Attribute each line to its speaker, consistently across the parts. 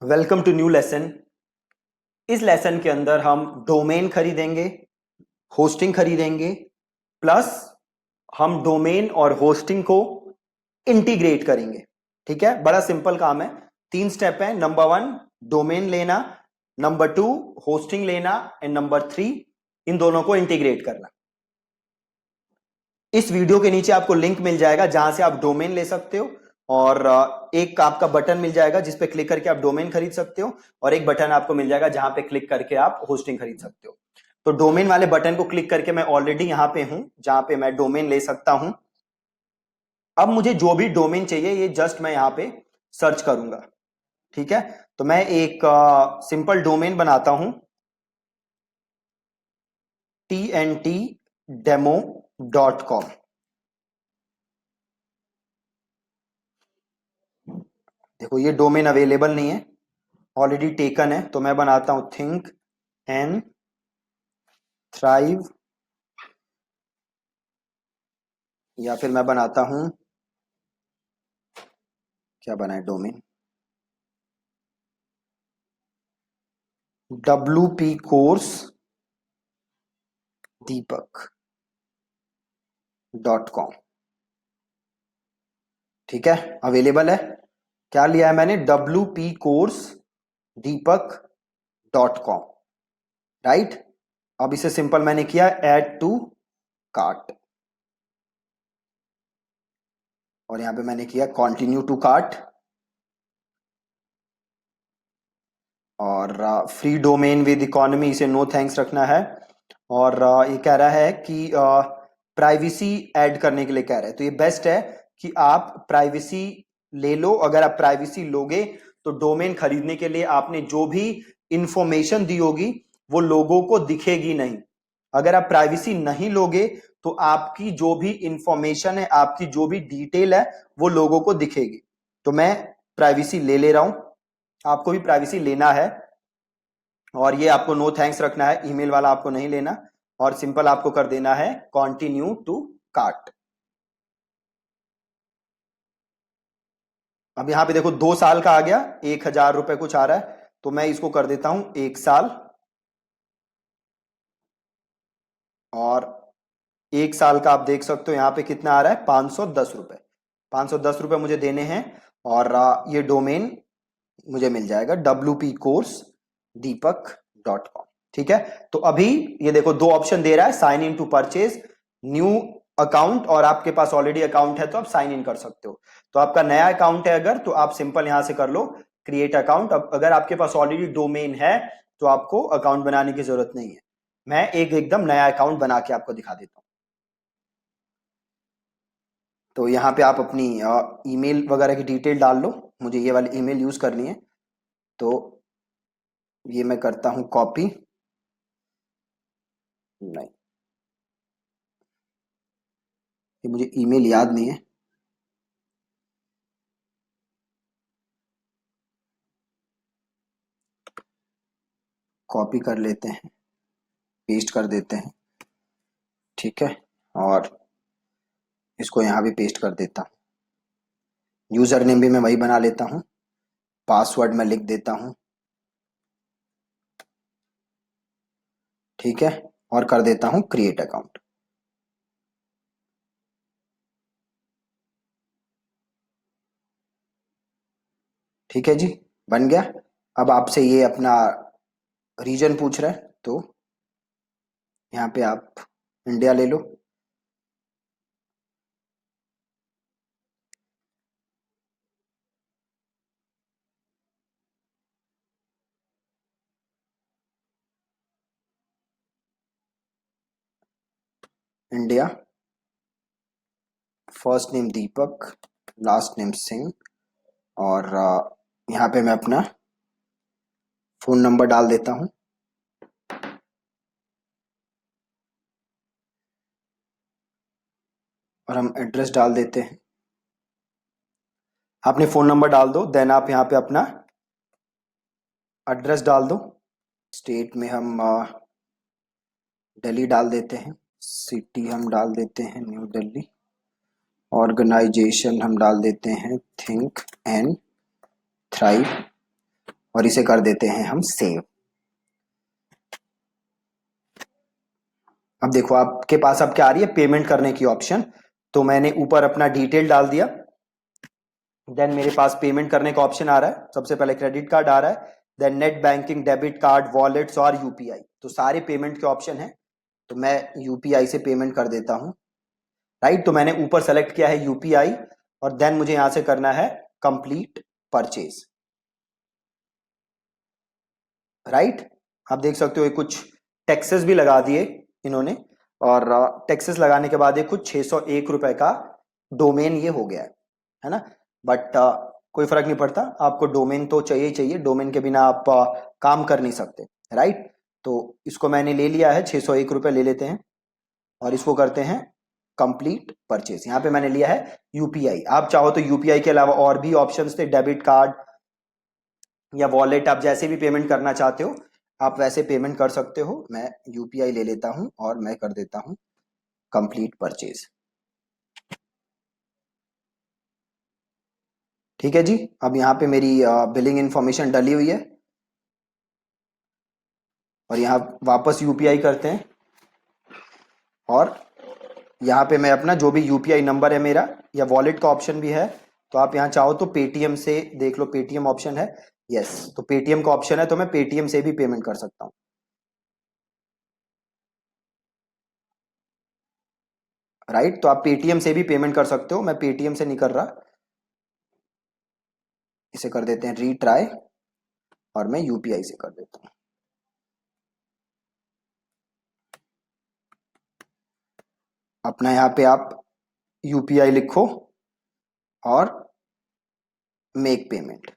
Speaker 1: Welcome to new lesson. इस lesson के अंदर हम डोमेन खरीदेंगे, होस्टिंग खरीदेंगे, प्लस हम डोमेन और होस्टिंग को इंटीग्रेट करेंगे। ठीक है, बड़ा सिंपल काम है। 3 स्टेप है। नंबर 1 डोमेन लेना, नंबर 2 होस्टिंग लेना एंड नंबर 3 इन दोनों को इंटीग्रेट करना। इस वीडियो के नीचे आपको लिंक मिल जाएगा जहां से आप डोमेन ले सकते हो और एक आपका बटन मिल जाएगा जिस पे क्लिक करके आप डोमेन खरीद सकते हो और एक बटन आपको मिल जाएगा जहां पे क्लिक करके आप होस्टिंग खरीद सकते हो। तो डोमेन वाले बटन को क्लिक करके मैं ऑलरेडी यहां पे हूं जहां पे मैं डोमेन ले सकता हूं। अब मुझे जो भी डोमेन चाहिए ये जस्ट मैं यहां पे सर्च करूंगा। ठीक है, तो मैं एक सिंपल डोमेन बनाता हूं, tntdemo.com। देखो ये डोमेन अवेलेबल नहीं है, ऑलरेडी टेकन है, तो मैं बनाता हूं थिंक एंड थ्राइव, या फिर मैं बनाता हूं, क्या बनाए डोमेन, WP कोर्स दीपक.com। ठीक है, अवेलेबल है। क्या लिया है मैंने? WP course दीपक.com। राइट, अब इसे सिंपल मैंने किया ऐड टू कार्ट और यहां पे मैंने किया कंटिन्यू टू कार्ट और फ्री डोमेन विद इकोनॉमी इसे नो थैंक्स रखना है। और ये कह रहा है कि प्राइवेसी ऐड करने के लिए कह रहा है, तो ये बेस्ट है कि आप प्राइवेसी ले लो। अगर आप प्राइवेसी लोगे तो डोमेन खरीदने के लिए आपने जो भी इंफॉर्मेशन दी होगी वो लोगों को दिखेगी नहीं। अगर आप प्राइवेसी नहीं लोगे तो आपकी जो भी इंफॉर्मेशन है, आपकी जो भी डिटेल है वो लोगों को दिखेगी। तो मैं प्राइवेसी ले रहा हूं, आपको भी प्राइवेसी लेना है और ये आपको नो थैंक्स रखना है, ईमेल वाला आपको नहीं लेना और सिंपल आपको कर देना है कंटिन्यू टू कार्ट। अब यहां पे देखो 2 साल का आ गया, 1,000 रुपए कुछ आ रहा है, तो मैं इसको कर देता हूं 1 साल। और 1 साल का आप देख सकते हो यहां पे कितना आ रहा है, 510 रुपए। 510 रुपए मुझे देने हैं और ये डोमेन मुझे मिल जाएगा WP कोर्स दीपक.com। ठीक है, तो अभी ये देखो 2 ऑप्शन दे रहा है, sign in to purchase, new account, और आपके पास ऑलरेडी अकाउंट है तो आप साइन इन कर सकते हो। तो आपका नया अकाउंट है अगर, तो आप सिंपल यहां से कर लो क्रिएट अकाउंट। अब अगर आपके पास ऑलरेडी डोमेन है तो आपको अकाउंट बनाने की जरूरत नहीं है। मैं एक एकदम नया अकाउंट बना के आपको दिखा देता हूं। तो यहाँ पे आप अपनी ईमेल वगैरह की डिटेल डाल लो, मुझे ये वाली ईमेल यूज करनी है, तो ये मैं करता हूं कॉपी। नहीं, ये मुझे ईमेल याद नहीं है। कॉपी कर लेते हैं, पेस्ट कर देते हैं। ठीक है, और इसको यहाँ भी पेस्ट कर देता हूँ। यूजर नेम भी मैं वही बना लेता हूँ, पासवर्ड मैं लिख देता हूँ। ठीक है, और कर देता हूँ क्रिएट अकाउंट। ठीक है जी, बन गया। अब आपसे ये अपना रीजन पूछ रहा है, तो यहाँ पे आप इंडिया ले लो। इंडिया, फर्स्ट नेम दीपक, लास्ट नेम सिंह, और यहाँ पे मैं अपना फोन नंबर डाल देता हूँ। और हम एड्रेस डाल देते हैं। आपने फोन नंबर डाल दो, देन आप यहाँ पे अपना एड्रेस डाल दो। स्टेट में हम दिल्ली डाल देते हैं, सिटी हम डाल देते हैं न्यू दिल्ली, ऑर्गेनाइजेशन हम डाल देते हैं थिंक एंड थ्राइव, और इसे कर देते हैं हम सेव। अब देखो आपके पास अब क्या आ रही है, पेमेंट करने की ऑप्शन। तो मैंने ऊपर अपना डिटेल डाल दिया, देन मेरे पास पेमेंट करने का ऑप्शन आ रहा है। सबसे पहले क्रेडिट कार्ड आ रहा है, then net banking, debit card, wallets और यूपीआई। तो सारे पेमेंट के ऑप्शन है, तो मैं यूपीआई से पेमेंट कर देता हूं। राइट, तो मैंने ऊपर सेलेक्ट किया है यूपीआई, और देन मुझे यहां से करना है कंप्लीट परचेज। राइट, आप देख सकते हो ये कुछ टैक्सेस भी लगा दिए इन्होंने, और टैक्सेस लगाने के बाद ये कुछ 601 रुपए का डोमेन ये हो गया है ना। बट कोई फर्क नहीं पड़ता, आपको डोमेन तो चाहिए ही चाहिए, डोमेन के बिना आप काम कर नहीं सकते। राइट, तो इसको मैंने ले लिया है, 601 रुपए ले लेते हैं, और इसको करते हैं कंप्लीट परचेज। यहाँ पे मैंने लिया है यूपीआई। आप चाहो तो यूपीआई के अलावा और भी ऑप्शंस थे, डेबिट कार्ड या वॉलेट, आप जैसे भी पेमेंट करना चाहते हो आप वैसे पेमेंट कर सकते हो। मैं यूपीआई ले लेता हूं और मैं कर देता हूं कंप्लीट परचेज। ठीक है जी, अब यहाँ पे मेरी बिलिंग इंफॉर्मेशन डली हुई है, और यहाँ वापस यूपीआई करते हैं, और यहाँ पे मैं अपना जो भी यूपीआई नंबर है मेरा, या वॉलेट का ऑप्शन भी है, तो आप यहाँ चाहो तो पेटीएम से देख लो, पेटीएम ऑप्शन है। यस, तो पेटीएम का ऑप्शन है, तो मैं पेटीएम से भी पेमेंट कर सकता हूँ। राइट, तो आप पेटीएम से भी पेमेंट कर सकते हो, मैं पेटीएम से नहीं कर रहा। इसे कर देते हैं रीट्राई, और मैं यूपीआई से कर देता हूँ। अपना यहाँ पे आप यूपीआई लिखो और मेक पेमेंट।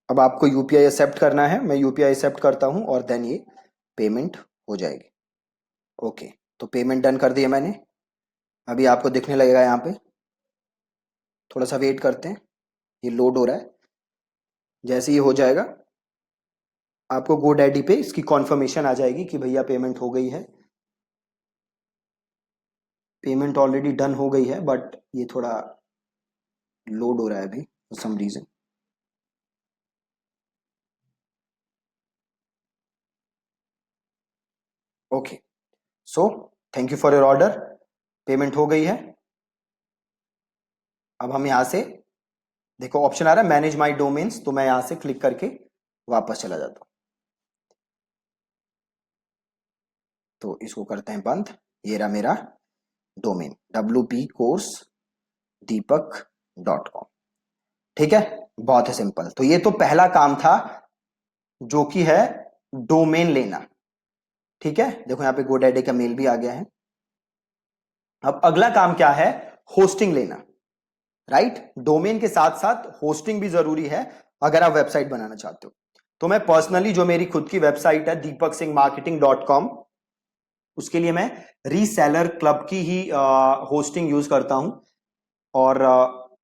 Speaker 1: अब आपको यूपीआई एक्सेप्ट करना है, मैं यूपीआई एक्सेप्ट करता हूँ, और देन ये पेमेंट हो जाएगी। ओके, तो पेमेंट डन कर दिया मैंने। अभी आपको दिखने लगेगा यहाँ पे, थोड़ा सा वेट करते हैं, ये लोड हो रहा है। जैसे ये हो जाएगा आपको GoDaddy पे इसकी कॉन्फर्मेशन आ जाएगी कि भैया पेमेंट हो गई है। पेमेंट ऑलरेडी डन हो गई है, बट ये थोड़ा लोड हो रहा है अभी for some reason. Okay, so thank you for your order, payment हो गई है। अब हम यहाँ से देखो ऑप्शन आ रहा है मैनेज माई डोमेन्स, तो मैं यहाँ से क्लिक करके वापस चला जाता हूँ। तो इसको करते हैं बंद। ये रहा मेरा डोमेन wpcoursedeepak.com। ठीक है, बहुत है सिंपल। तो ये तो पहला काम था, जो कि है डोमेन लेना। ठीक है, देखो यहाँ पे GoDaddy का मेल भी आ गया है। अब अगला काम क्या है, होस्टिंग लेना। राइट, डोमेन के साथ साथ होस्टिंग भी जरूरी है अगर आप वेबसाइट बनाना चाहते हो। तो मैं पर्सनली जो मेरी खुद की वेबसाइट है deepaksinghmarketing.com, उसके लिए मैं रीसेलर क्लब की ही होस्टिंग यूज करता हूं, और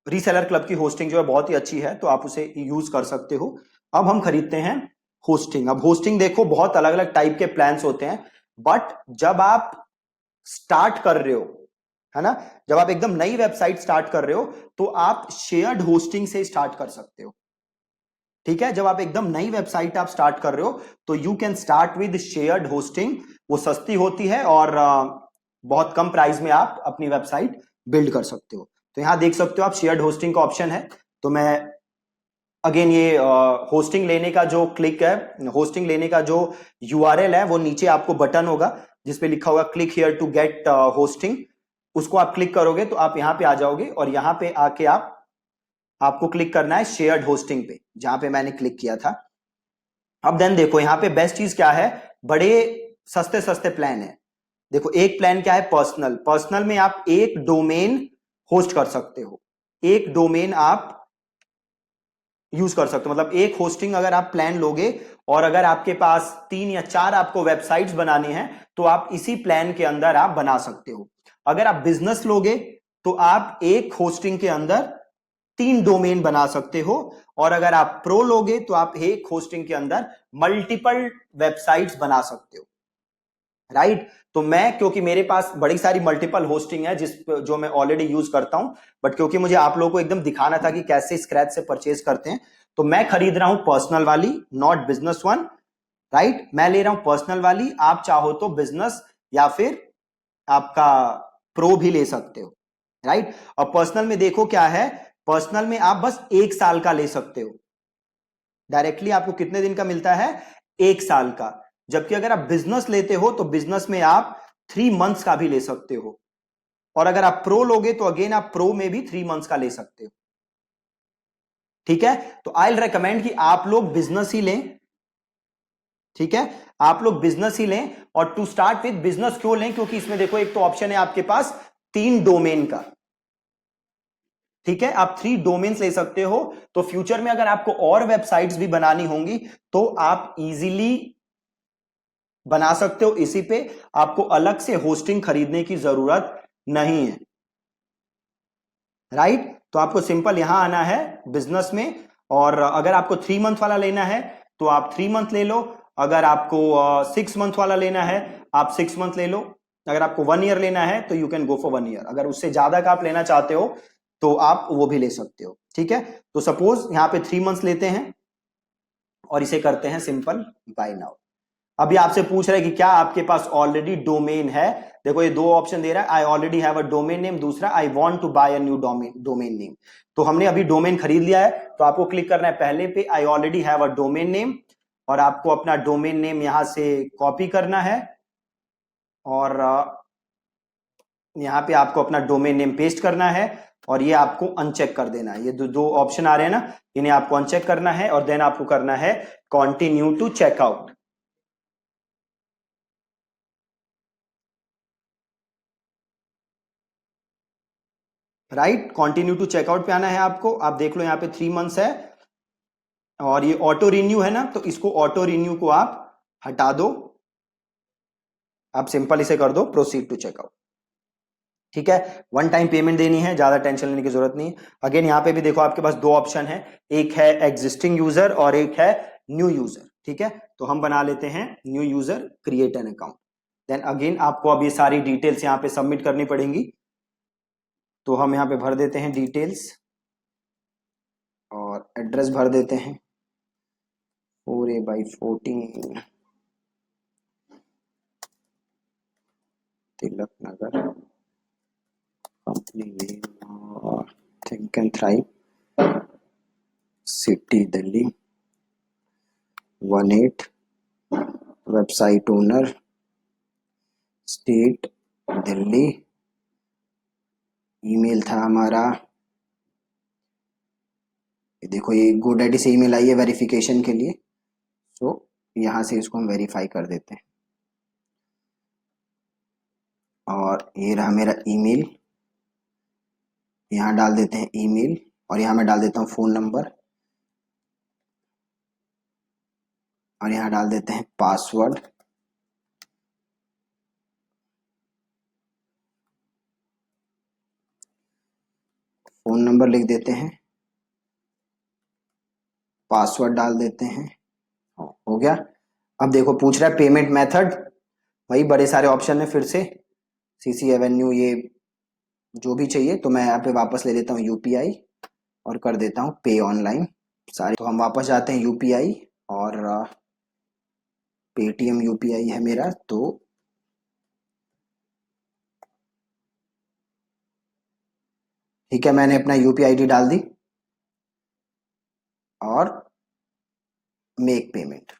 Speaker 1: रीसेलर क्लब की होस्टिंग जो है बहुत ही अच्छी है, तो आप उसे यूज कर सकते हो। अब हम खरीदते हैं होस्टिंग। अब होस्टिंग देखो बहुत अलग अलग टाइप के प्लान्स होते हैं, बट जब आप स्टार्ट कर रहे हो, है ना, जब आप एकदम नई वेबसाइट स्टार्ट कर रहे हो, तो आप शेयर्ड होस्टिंग से स्टार्ट कर सकते हो। ठीक है, जब आप एकदम नई वेबसाइट आप स्टार्ट कर रहे हो, तो you can start with shared hosting. वो सस्ती होती है, और बहुत कम प्राइस में आप अपनी वेबसाइट बिल्ड कर सकते हो। तो यहां देख सकते हो आप शेयर्ड होस्टिंग का ऑप्शन है। तो मैं अगेन ये होस्टिंग लेने का जो क्लिक है, होस्टिंग लेने का जो यूआरएल है, वो नीचे आपको बटन होगा जिसपे लिखा होगा click here to get hosting. उसको आप क्लिक करोगे तो आप यहां पे आ जाओगे, और यहां पे आके आपको क्लिक करना है शेयर्ड होस्टिंग पे, जहां पे मैंने क्लिक किया था। अब देन देखो यहाँ पे बेस्ट चीज क्या है, बड़े सस्ते सस्ते प्लान है। देखो एक प्लान क्या है, पर्सनल। पर्सनल में आप एक डोमेन होस्ट कर सकते हो, एक डोमेन आप यूज कर सकते हो। मतलब एक होस्टिंग अगर आप प्लान लोगे, और अगर आपके पास 3 या 4 आपको वेबसाइट्स बनानी है, तो आप इसी प्लान के अंदर आप बना सकते हो। अगर आप बिजनेस लोगे, तो आप एक होस्टिंग के अंदर 3 डोमेन बना सकते हो, और अगर आप प्रो लोगे तो आप एक होस्टिंग के अंदर मल्टीपल वेबसाइट्स बना सकते हो। राइट, तो मैं क्योंकि मेरे पास बड़ी सारी मल्टीपल होस्टिंग है जो मैं ऑलरेडी यूज करता हूं, बट क्योंकि मुझे आप लोगों को एकदम दिखाना था कि कैसे स्क्रैच से परचेज करते हैं, तो मैं खरीद रहा हूं पर्सनल वाली, नॉट बिजनेस वन, राइट। मैं ले रहा हूं पर्सनल वाली, आप चाहो तो बिजनेस या फिर आपका प्रो भी ले सकते हो, राइट। और पर्सनल में देखो क्या है, पर्सनल में आप बस 1 साल का ले सकते हो, डायरेक्टली आपको कितने दिन का मिलता है, 1 साल का। जबकि अगर आप बिजनेस लेते हो तो बिजनेस में आप 3 मंथ्स का भी ले सकते हो, और अगर आप प्रो लोगे तो अगेन आप प्रो में भी 3 मंथ्स का ले सकते हो, ठीक है। तो आई विल रेकमेंड कि आप लोग बिजनेस ही लें, ठीक है, आप लोग बिजनेस ही लें। और टू स्टार्ट विद बिजनेस क्यों लें, क्योंकि इसमें देखो एक तो ऑप्शन है आपके पास 3 डोमेन का, ठीक है, आप 3 डोमेन्स ले सकते हो। तो फ्यूचर में अगर आपको और वेबसाइट्स भी बनानी होंगी तो आप इजीली बना सकते हो इसी पे, आपको अलग से होस्टिंग खरीदने की जरूरत नहीं है, राइट। तो आपको सिंपल यहां आना है बिजनेस में, और अगर आपको 3 मंथ वाला लेना है तो आप 3 मंथ ले लो, अगर आपको 6 मंथ वाला लेना है आप 6 मंथ ले लो, अगर आपको 1 ईयर लेना है तो you can go for 1 year, अगर उससे ज्यादा का आप लेना चाहते हो तो आप वो भी ले सकते हो, ठीक है। तो सपोज यहां पे 3 मंथ्स लेते हैं और इसे करते हैं सिंपल बाय नाउ। अभी आपसे पूछ रहा है कि क्या आपके पास ऑलरेडी डोमेन है, देखो ये 2 ऑप्शन दे रहा है, I already have a domain name, दूसरा I want to buy a new domain name. तो हमने अभी डोमेन खरीद लिया है, तो आपको क्लिक करना है पहले पे, आई already have a domain name, और आपको अपना डोमेन नेम यहां से कॉपी करना है, और यहां पे आपको अपना डोमेन नेम पेस्ट करना है, और ये आपको अनचेक कर देना है, ये दो ऑप्शन आ रहे हैं ना, इन्हें आपको अनचेक करना है, और देन आपको करना है continue to checkout, right. Continue to checkout पे आना है आपको, आप देख लो यहाँ पे 3 मंथ्स है, और ये ऑटो रिन्यू है ना, तो इसको ऑटो रिन्यू को आप हटा दो, आप सिंपल इसे कर दो प्रोसीड टू चेकआउट, ठीक है। वन टाइम पेमेंट देनी है, ज्यादा टेंशन लेने की जरूरत नहीं है। अगेन यहाँ पे भी देखो आपके पास 2 ऑप्शन है, एक है एग्जिस्टिंग यूजर और एक है न्यू यूजर, ठीक है। तो हम बना लेते हैं new user, create an account, then again आपको अब ये सारी डिटेल्स यहाँ पे सबमिट करनी पड़ेंगी, तो हम यहाँ पे भर देते हैं डिटेल्स, और एड्रेस भर देते हैं 4A/14 Tilak Nagar, company name think and thrive, city Delhi 18, website owner state Delhi, email था हमारा, देखो ये GoDaddy से ईमेल आई है वेरिफिकेशन के लिए, तो यहाँ से इसको हम वेरीफाई कर देते हैं, और ये रहा मेरा ईमेल, यहाँ डाल देते हैं ईमेल, और यहाँ मैं डाल देता हूँ फ़ोन नंबर, और यहाँ डाल देते हैं पासवर्ड, फ़ोन नंबर लिख देते हैं, पासवर्ड डाल देते हैं, हो गया। अब देखो पूछ रहा है पेमेंट मेथड, वही बड़े सारे ऑप्शन है फिर से, CC एवेन्यू, ये जो भी चाहिए, तो मैं यहाँ पे वापस ले लेता हूँ UPI और कर देता हूँ पे ऑनलाइन सारे। तो हम वापस जाते हैं UPI, और पेटीएम UPI है मेरा, तो ठीक है, मैंने अपना UPI ID डाल दी, और मेक पेमेंट,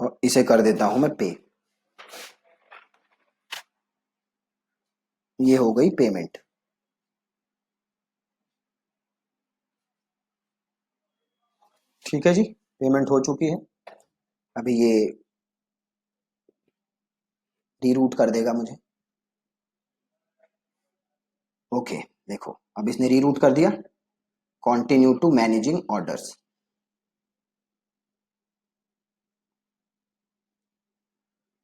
Speaker 1: और इसे कर देता हूं मैं पे, ये हो गई पेमेंट, ठीक है जी, पेमेंट हो चुकी है। अभी ये रीरूट कर देगा मुझे, ओके। देखो अब इसने रीरूट कर दिया, कंटिन्यू टू मैनेजिंग ऑर्डर्स,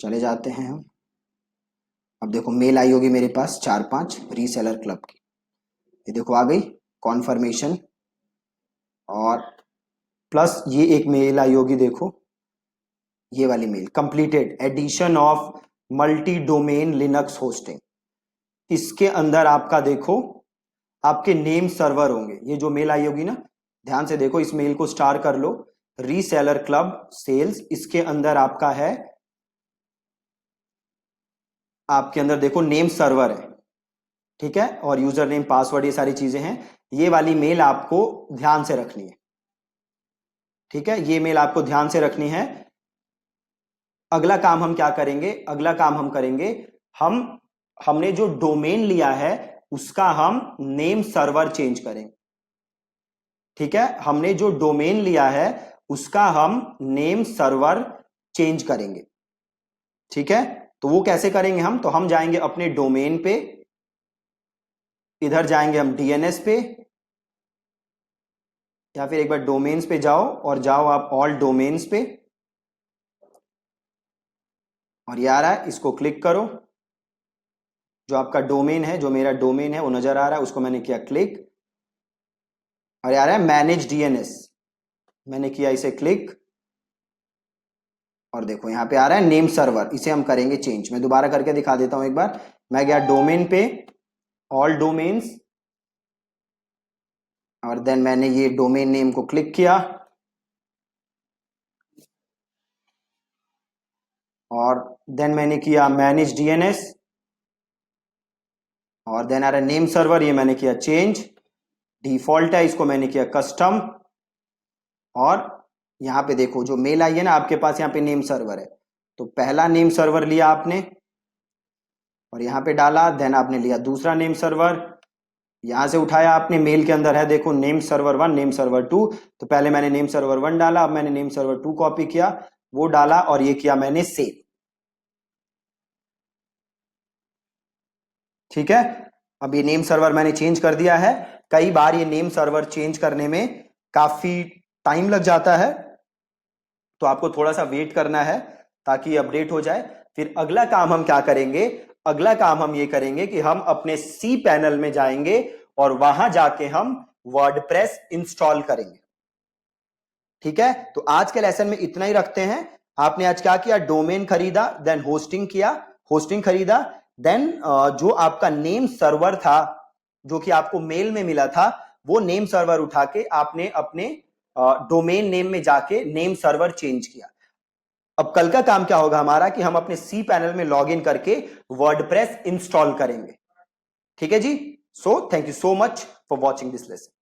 Speaker 1: चले जाते हैं हम। अब देखो मेल आई होगी मेरे पास 4-5 रीसेलर क्लब की, ये देखो आ गई कॉन्फर्मेशन, और प्लस ये एक मेल आई होगी, देखो ये वाली mail, completed edition of multi domain Linux hosting, इसके अंदर आपका देखो आपके नेम सर्वर होंगे, ये जो मेल आई होगी ना, ध्यान से देखो, इस मेल को स्टार कर लो, रीसेलर क्लब सेल्स, इसके अंदर आपका है, आपके अंदर देखो नेम सर्वर है, ठीक है, और यूजर नेम पासवर्ड ये सारी चीजें हैं। ये वाली मेल आपको ध्यान से रखनी है, ठीक है, ये मेल आपको ध्यान से रखनी है। अगला काम हम क्या करेंगे, अगला काम हम करेंगे, हमने जो डोमेन लिया है उसका हम नेम सर्वर चेंज करेंगे, ठीक है, हमने जो डोमेन लिया है उसका हम नेम सर्वर चेंज करेंगे, ठीक है। तो वो कैसे करेंगे हम, तो हम जाएंगे अपने डोमेन पे, इधर जाएंगे हम डीएनएस पे, या फिर एक बार डोमेन्स पे जाओ और जाओ आप ऑल डोमेन्स पे, और ये आ रहा है, इसको क्लिक करो, जो आपका डोमेन है, जो मेरा डोमेन है वो नजर आ रहा है, उसको मैंने किया क्लिक, और ये आ रहा है मैनेज डीएनएस, मैंने किया इसे क्लिक, और देखो यहां पे आ रहा है नेम सर्वर, इसे हम करेंगे चेंज। मैं दोबारा करके दिखा देता हूं एक बार, मैं गया डोमेन पे, ऑल डोमेन्स, और देन मैंने ये डोमेन नेम को क्लिक किया, और देन मैंने किया मैनेज डीएनएस, और देन आ रहा है नेम सर्वर, ये मैंने किया चेंज, डिफॉल्ट है, इसको मैंने किया कस्टम, और यहां पे देखो जो मेल आई है ना आपके पास, यहां पे नेम सर्वर है, तो पहला नेम सर्वर लिया आपने और यहां पे डाला, देन आपने लिया दूसरा नेम सर्वर, यहां से उठाया आपने, मेल के अंदर है देखो नेम सर्वर 1 नेम सर्वर 2, तो पहले मैंने नेम सर्वर 1 डाला, अब मैंने नेम सर्वर 2 कॉपी किया, वो डाला, और ये किया मैंने सेव, ठीक है। अब ये नेम सर्वर मैंने चेंज कर दिया है। कई बार ये नेम सर्वर चेंज करने में काफी टाइम लग जाता है, तो आपको थोड़ा सा वेट करना है ताकि अपडेट हो जाए। फिर अगला काम हम क्या करेंगे, अगला काम हम ये करेंगे कि हम अपने सी पैनल में जाएंगे और वहां जाके हम वर्डप्रेस इंस्टॉल करेंगे, ठीक है। तो आज के लेसन में इतना ही रखते हैं। आपने आज क्या किया, डोमेन खरीदा, देन होस्टिंग किया, होस्टिंग खरीदा, देन जो आपका नेम सर्वर था जो कि आपको मेल में मिला था, वो नेम सर्वर उठा के आपने अपने डोमेन नेम में जाके नेम सर्वर चेंज किया। अब कल का काम क्या होगा हमारा कि हम अपने सी पैनल में लॉग इन करके वर्डप्रेस इंस्टॉल करेंगे, ठीक है जी। So thank you so much for watching this lesson.